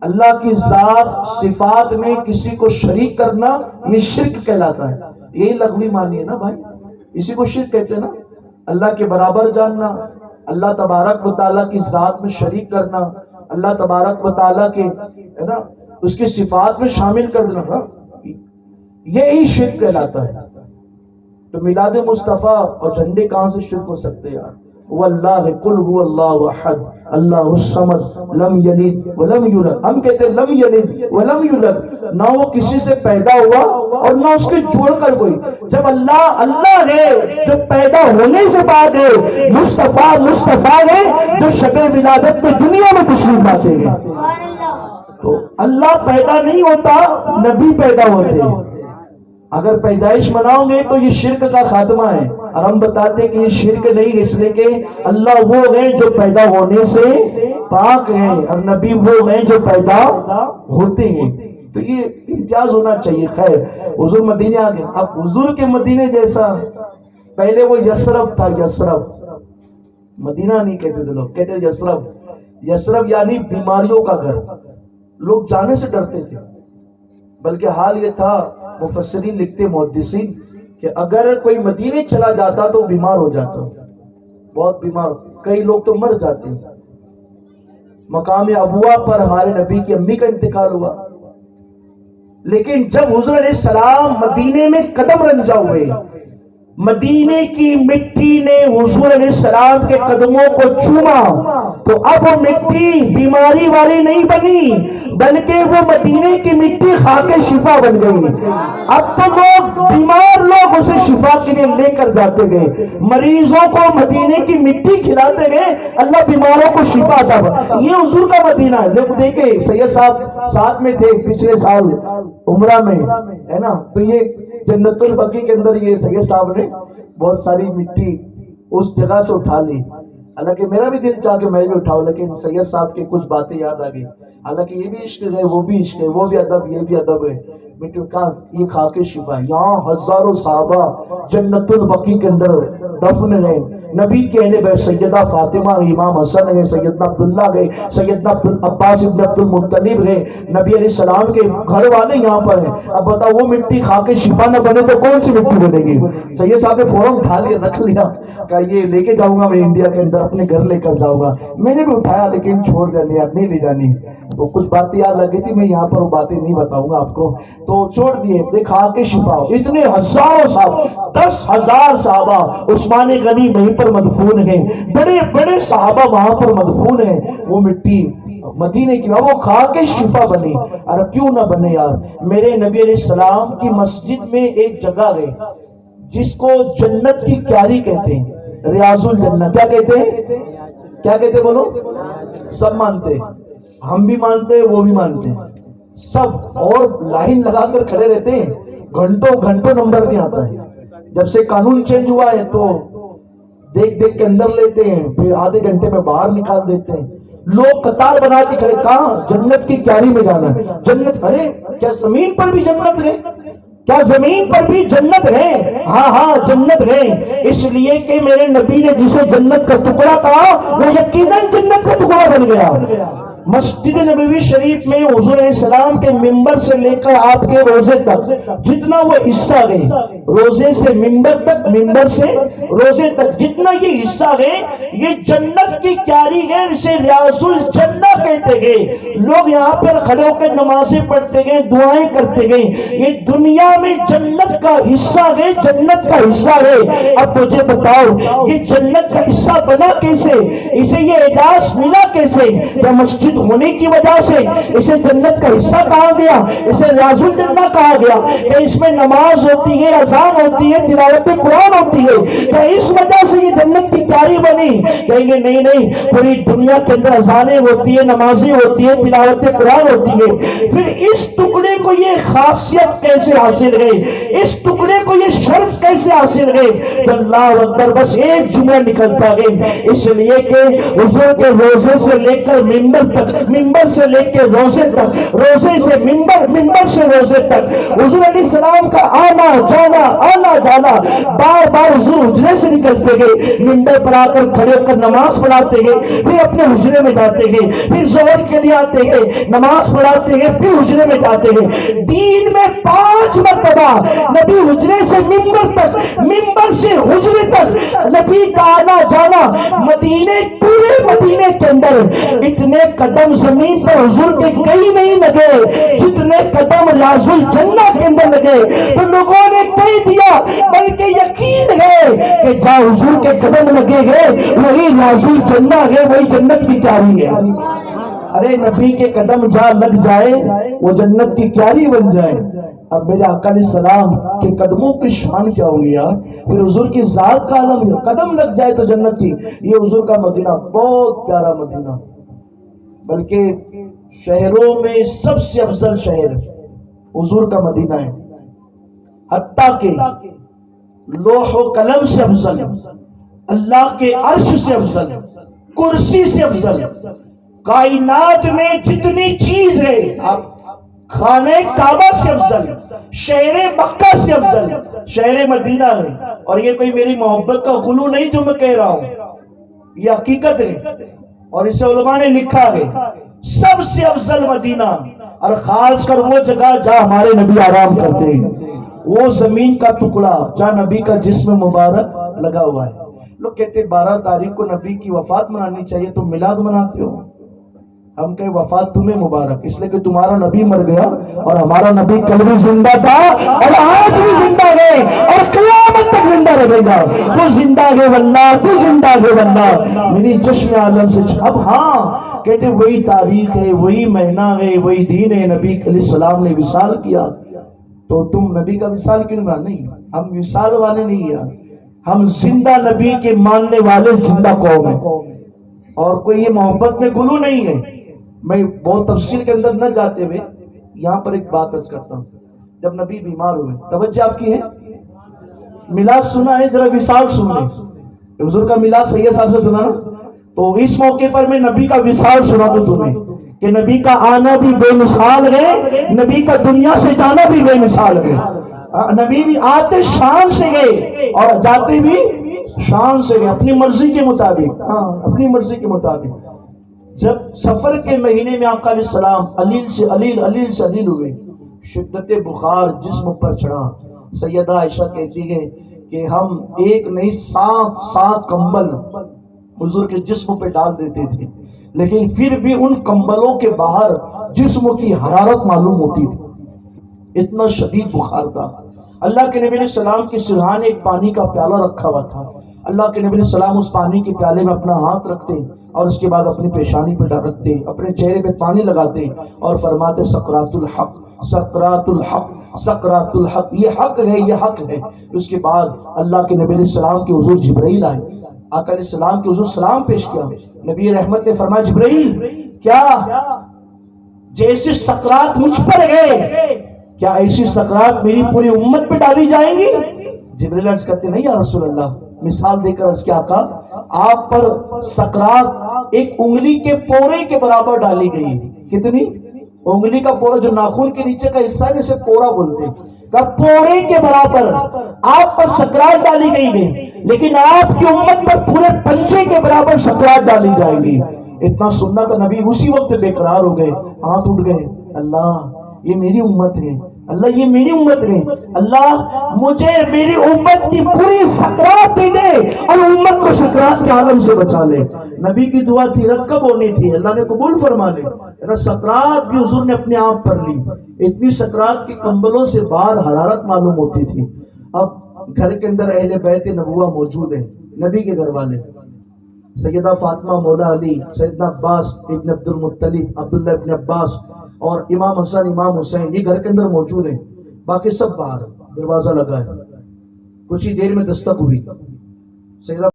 اللہ کی ذات صفات میں کسی کو شریک کرنا یہ شرک کہلاتا ہے. یہی لغوی معنی ہے نا بھائی, اسی کو شرک کہتے ہیں نا. اللہ کے برابر جاننا, اللہ تبارک و تعالیٰ کی ذات میں شریک کرنا, اللہ تبارک و تعالیٰ کے ہے نا اس کی صفات میں شامل کرنا, یہی شرک کہلاتا ہے. تو میلاد مصطفیٰ اور جھنڈے کہاں سے شرک ہو سکتے ہیں یار؟ واللہ قل هو اللہ احد اللہ الصمد لم یلد ولم یولد. ہم کہتے ہیں لم یلد ولم یولد, نہ وہ کسی سے پیدا ہوا اور نہ اس کے جوڑ کر کوئی. جب اللہ اللہ ہے جو پیدا ہونے سے بعد ہے, مصطفیٰ مصطفیٰ ہے جو شب ولادت میں دنیا میں تشریف لاتے ہیں. تو اللہ پیدا نہیں ہوتا, نبی پیدا ہوتے ہیں. اگر پیدائش مناؤ گے تو یہ شرک کا خاتمہ ہے, اور ہم بتاتے کہ یہ شرک نہیں, اس لیے کہ اللہ وہ ہے جو پیدا ہونے سے پاک ہیں اور نبی وہ ہیں جو پیدا ہوتے ہیں. تو یہ امتیاز ہونا چاہیے. خیر, حضور مدینے آ گئے. اب حضور کے مدینے جیسا, پہلے وہ یثرب تھا, یثرب, مدینہ نہیں کہتے تھے لوگ, کہتے تھے یثرب. یثرب یعنی بیماریوں کا گھر, لوگ جانے سے ڈرتے تھے. بلکہ حال یہ تھا, مفسرین لکھتے محدثین, کہ اگر کوئی مدینے چلا جاتا تو بیمار ہو جاتا, بہت بیمار, کئی لوگ تو مر جاتے. مقام ابوا پر ہمارے نبی کی امی کا انتقال ہوا, لیکن جب حضور علیہ السلام مدینے میں قدم رنجا ہوئے, مدینے کی مٹی نے حضور علیہ السلام کے قدموں کو چوما, تو اب وہ مٹی بیماری والی نہیں بنی, بلکہ وہ مدینے کی مٹی کھا کے شفا بن گئی. اب تو لوگ بیمار لوگ اسے شفا کے لیے لے کر جاتے گئے, مریضوں کو مدینے کی مٹی کھلاتے گئے, اللہ بیماروں کو شفا تھا. یہ حضور کا مدینہ ہے. لوگ دیکھے سید صاحب ساتھ میں تھے پچھلے سال عمرہ میں, ہے نا, تو یہ جنت البقیع کے اندر یہ سید صاحب نے بہت ساری مٹی اس جگہ سے اٹھا لی. حالانکہ میرا بھی دل چاہ کہ میں بھی اٹھاؤں, لیکن سید صاحب کی کچھ باتیں یاد آ گئی. حالانکہ یہ بھی عشق ہے, وہ بھی عشق ہے, وہ بھی ادب, یہ بھی ادب ہے. مٹی کا یہ کھا کے شفا. یہاں ہزاروں صحابہ جنت البقیع کے اندر دفن ہیں. نبی کے اہل بیت سیدہ فاطمہ, امام حسن ہے, سیدنا عبداللہ گئے, سیدنا عباس ابن عبد المطلب گئے, نبی علیہ السلام کے گھر والے یہاں پر ہیں. اب بتاؤ وہ مٹی کھا کے شفا نہ بنے تو کون سی مٹی بنے گی؟ سید صاحب نے فوراً اٹھا لیا, رکھ لیا, کہ یہ لے کے جاؤں گا میں انڈیا کے اندر, اپنے گھر لے کر جاؤں گا. میں نے بھی اٹھایا لیکن چھوڑ دیا, نہیں لے جانی. تو کچھ باتیں یاد لگی تھی, میں یہاں پر وہ باتیں نہیں بتاؤں گا آپ کو, تو چھوڑ دیے. دیکھا کے شفا, اتنے ہزاروں صحابہ, 10,000 صحابہ. عثمان غنی وہیں پر مدفون ہیں, بڑے بڑے صحابہ وہاں پر مدفون ہیں. وہ مٹی مدینے کی وہ کھا کے شفا بنی. اور کیوں نہ بنے یار, میرے نبی علیہ السلام کی مسجد میں ایک جگہ ہے جس کو جنت کی کیاری کہتے ہیں, ریاض الجنہ. کیا کہتے ہیں, کیا کہتے ہیں بولو؟ سب مانتے, ہم بھی مانتے ہیں, وہ بھی مانتے ہیں سب, اور لائن لگا کر کھڑے رہتے ہیں, گھنٹوں گھنٹوں نمبر نہیں آتا ہے. جب سے قانون چینج ہوا ہے تو دیکھ دیکھ کے اندر لیتے ہیں, پھر آدھے گھنٹے میں باہر نکال دیتے ہیں. لوگ قطار بنا کے کھڑے, کہاں جنت کی کیاری میں جانا ہے. جنت, ارے کیا زمین پر بھی جنت ہے؟ کیا زمین پر بھی جنت ہے؟ ہاں ہاں جنت ہے, اس لیے کہ میرے نبی نے جسے جنت کا ٹکڑا کہا وہ یقیناً جنت کا ٹکڑا بن گیا. مسجد نبوی شریف میں حضور علیہ السلام کے ممبر سے لے کر آپ کے روزے تک جتنا وہ حصہ گئے, روزے سے ممبر تک, ممبر سے روزے تک جتنا یہ حصہ گئے, یہ جنت کی کیاری ہے, اسے ریاض الجنہ کہتے گئے. لوگ یہاں پر کھڑے ہو کے نمازیں پڑھتے گئے, دعائیں کرتے گئے. یہ دنیا میں جنت کا حصہ گئے, جنت کا حصہ ہے. اب مجھے بتاؤ یہ جنت کا حصہ بنا کیسے, اسے یہ اعزاز ملا کیسے؟ یا مسجد ہونے کی وجہ سے اسے جنت کا حصہ کہا گیا, اسے ریاض الجنہ کہا گیا, کہ اس میں نماز ہوتی ہے, اذان ہوتی ہے, تلاوت قرآن ہوتی ہے, کہ اس وجہ سے یہ جنت کی کیاری بنی؟ کہیں گے نہیں نہیں, پوری دنیا کے اندر اذانیں ہوتی ہے, نمازیں ہوتی ہے, تلاوت قرآن ہوتی ہے. پھر اس ٹکڑے کو یہ خاصیت کیسے حاصل گئی, اس ٹکڑے کو یہ شرف کیسے حاصل گئی؟ تو اللہ اکبر, بس ایک جملہ نکلتا گئی, اس لیے کہ حضور کے روزے سے لے کر منبر تک، ممبر سے لے کے روزے تک، روزے سے ممبر، ممبر سے روزے تک حضور علیہ السلام کا آنا جانا، آنا جانا، بار بار حضور حجرے سے نکلتے گئے، ممبر پر آ کر کھڑے ہو کر نماز پڑھاتے گئے، پھر اپنے حجرے میں جاتے گئے، پھر ظہر کے لیے آتے گئے، نماز پڑھاتے گئے، پھر حجرے میں جاتے گئے۔ دین میں 5 مرتبہ نبی حجرے سے ممبر تک، ممبر سے حجرے تک نبی کا آنا جانا، مدینے، پورے مدینے کے اندر اتنے قدم زمین پر حضور کے کہیں نہیں لگے جتنے قدم ریاض الجنہ کے اندر لگے۔ تو لوگوں نے کہہ دیا، بلکہ یقین ہے کہ جہاں حضور کے قدم لگے گئے وہی ریاض الجنہ ہے، وہی جنت کی کیاری ہے۔ ارے نبی کے قدم جہاں لگ جائے وہ جنت کی کیاری بن جائے۔ اب میرے آقا علیہ السلام کے قدموں کی شان کیا ہوگی یار، پھر حضور کی ذات کا عالم، قدم لگ جائے تو جنت کی۔ یہ حضور کا مدینہ بہت پیارا مدینہ، بلکہ شہروں میں سب سے افضل شہر حضور کا مدینہ ہے، حتیٰ کہ لوح و قلم سے افضل، اللہ کے عرش سے افضل، کرسی سے افضل، کائنات میں جتنی چیز ہے، آپ خانہ کعبہ سے افضل، شہر مکہ سے افضل شہر مدینہ ہے۔ اور یہ کوئی میری محبت کا غلو نہیں جو میں کہہ رہا ہوں، یہ حقیقت ہے اور اسے علماء نے لکھا ہے۔ سب سے افضل مدینہ، اور خاص کر وہ جگہ جہاں ہمارے نبی آرام کرتے ہیں، وہ زمین کا ٹکڑا جہاں نبی کا جسم مبارک لگا ہوا ہے۔ لوگ کہتے 12 تاریخ کو نبی کی وفات منانی چاہیے، تم میلاد مناتے ہو۔ ہم کہیں وفات تمہیں مبارک، اس لیے کہ تمہارا نبی مر گیا اور ہمارا نبی کل بھی زندہ تھا اور آج بھی زندہ ہے اور قیامت تک زندہ رہے گا۔ تو زندہ ہے واللہ، تو زندہ ہے واللہ، میری چشم عالم سے۔ اب ہاں کہتے وہی تاریخ ہے، وہی مہینہ ہے، وہی دین ہے، نبی علیہ السلام نے وصال کیا، تو تم نبی کا وصال کیوں نہ؟ نہیں، ہم وصال والے نہیں ہیں، ہم زندہ نبی کے ماننے والے زندہ قوم ہیں، اور کوئی یہ محبت میں گلو نہیں ہے۔ میں بہت تفصیل کے اندر نہ جاتے ہوئے یہاں پر ایک بات عرض کرتا ہوں۔ جب نبی بیمار ہوئے، توجہ آپ کی ہے، میلاد سنا ہے، ذرا وصال سن لیں۔ حضور کا میلاد سید صاحب سے سنا نا، تو اس موقع پر میں نبی کا وصال سنا دوں تمہیں کہ نبی کا آنا بھی بے مثال ہے، نبی کا دنیا سے جانا بھی بے مثال ہے۔ نبی بھی آتے شان سے گئے اور جاتے بھی شان سے گئے، اپنی مرضی کے مطابق، ہاں اپنی مرضی کے مطابق۔ جب سفر کے مہینے میں آقا علیہ السلام علیل سے علیل ہوئے، شدت بخار جسم پر چڑھا، سیدہ عائشہ کہتی ہے کہ ہم ایک نہیں 7 کمبل حضور کے جسم پہ ڈال دیتے تھے، لیکن پھر بھی ان کمبلوں کے باہر جسم کی حرارت معلوم ہوتی تھی، اتنا شدید بخار تھا۔ اللہ کے نبی علیہ السلام کے سرہانے ایک پانی کا پیالہ رکھا ہوا تھا، اللہ کے نبی علیہ السلام اس پانی کے پیالے میں اپنا ہاتھ رکھتے اور اس کے بعد اپنی پیشانی پہ رکھتے، اپنے چہرے پہ پانی لگاتے اور فرماتے سکرات الحق، سکرات الحق، سکرات الحق، یہ حق ہے، یہ حق ہے۔ اس کے بعد اللہ کے نبی علیہ السلام کے حضور جبرائیل آئے، آقا علیہ السلام کے حضور سلام پیش کیا، نبی رحمت نے فرمایا جبرائیل کیا جیسے سکرات مجھ پر گئے، کیا ایسی سکرات میری پوری امت پہ ڈالی جائیں گی؟ جبرائیل عرض کرتے نہیں یا رسول اللہ، مثال دے کر عرض کیا آقا، آپ پر سکرات ایک انگلی کے پورے کے برابر ڈالی گئی۔ کتنی؟ انگلی کا پورا، جو ناخن کے نیچے کا حصہ ہے جسے پورا بولتے ہیں، کہ پورے کے برابر آپ پر سکرات ڈالی گئی ہے، لیکن آپ کی امت پر پورے پنجے کے برابر سکرات ڈالی جائے گی۔ اتنا سننا تو نبی اسی وقت بے قرار ہو گئے، ہاتھ اٹھ گئے، اللہ یہ میری امت ہے، اللہ یہ میری امت ہے، اللہ مجھے میری امت کی پوری سکرات دے دے اور امت کو سکرات کے عالم سے بچا لے۔ نبی کی دعا تیرت کب ہونی تھی، اللہ نے قبول فرما لے۔ سکرات بھی حضور نے اپنے آپ پر لی، اتنی سکرات کے کمبلوں سے باہر حرارت معلوم ہوتی تھی۔ اب گھر کے اندر اہل بیت نبوہ موجود ہیں، نبی کے گھر والے، سیدہ فاطمہ مولا علی، سیدنا عباس ابن عبد المطلب، عبداللہ ابن عباس اور امام حسن امام حسین، یہ گھر کے اندر موجود ہیں، باقی سب باہر، دروازہ لگا ہے۔ کچھ ہی دیر میں دستک ہوئی، سیدہ